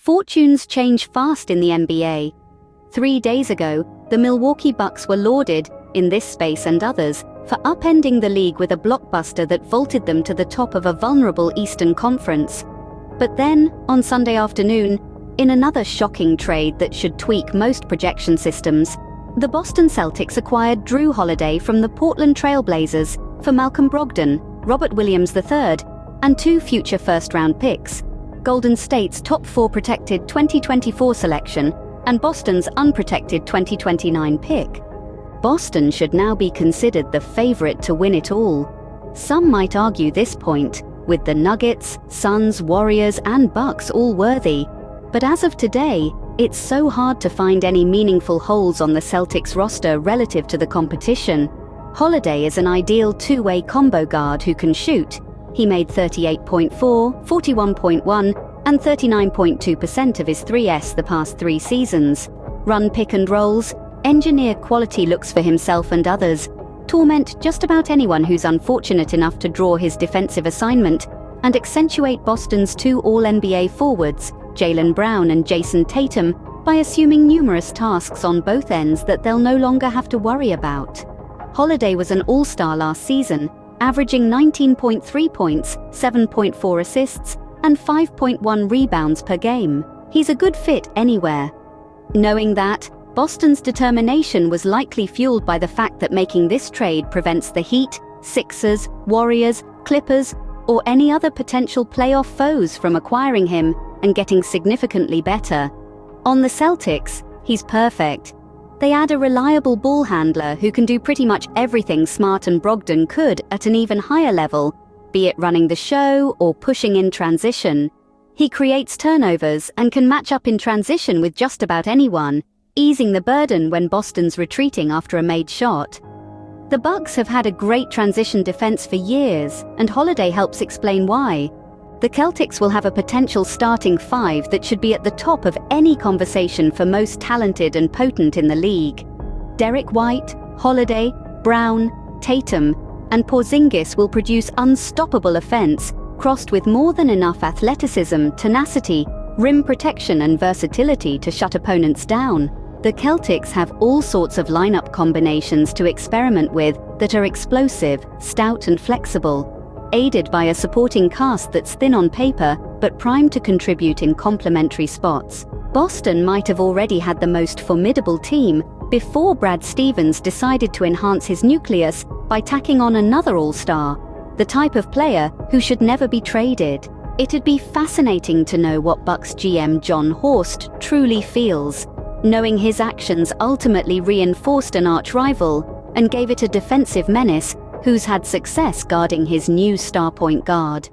Fortunes change fast in the NBA. 3 days ago, the Milwaukee Bucks were lauded, in this space and others, for upending the league with a blockbuster that vaulted them to the top of a vulnerable Eastern Conference. But then, on Sunday afternoon, in another shocking trade that should tweak most projection systems, the Boston Celtics acquired Jrue Holiday from the Portland Trail Blazers for Malcolm Brogdon, Robert Williams III, and 2 future first-round picks, Golden State's top 4 protected 2024 selection and Boston's unprotected 2029 pick. Boston should now be considered the favorite to win it all. Some might argue this point, with the Nuggets, Suns, Warriors, and Bucks all worthy. But as of today, it's so hard to find any meaningful holes on the Celtics roster relative to the competition. Holiday is an ideal two-way combo guard who can shoot. He made 38.4, 41.1, and 39.2% of his 3S the past 3 seasons. Run pick and rolls, engineer quality looks for himself and others, torment just about anyone who's unfortunate enough to draw his defensive assignment, and accentuate Boston's 2 All-NBA forwards, Jaylen Brown and Jason Tatum, by assuming numerous tasks on both ends that they'll no longer have to worry about. Holiday was an all-star last season, averaging 19.3 points, 7.4 assists, and 5.1 rebounds per game. He's a good fit anywhere. Knowing that, Boston's determination was likely fueled by the fact that making this trade prevents the Heat, Sixers, Warriors, Clippers, or any other potential playoff foes from acquiring him and getting significantly better. On the Celtics, he's perfect. They add a reliable ball handler who can do pretty much everything Smart and Brogdon could at an even higher level, be it running the show or pushing in transition. He creates turnovers and can match up in transition with just about anyone, easing the burden when Boston's retreating after a made shot. The Bucks have had a great transition defense for years, and Holiday helps explain why. The Celtics will have a potential starting 5 that should be at the top of any conversation for most talented and potent in the league. Derek White, Holiday, Brown, Tatum, and Porzingis will produce unstoppable offense, crossed with more than enough athleticism, tenacity, rim protection, and versatility to shut opponents down. The Celtics have all sorts of lineup combinations to experiment with that are explosive, stout, and flexible, aided by a supporting cast that's thin on paper but primed to contribute in complementary spots. Boston might have already had the most formidable team before Brad Stevens decided to enhance his nucleus by tacking on another all-star, the type of player who should never be traded. It'd be fascinating to know what Bucks GM John Horst truly feels, knowing his actions ultimately reinforced an arch-rival and gave it a defensive menace who's had success guarding his new star point guard.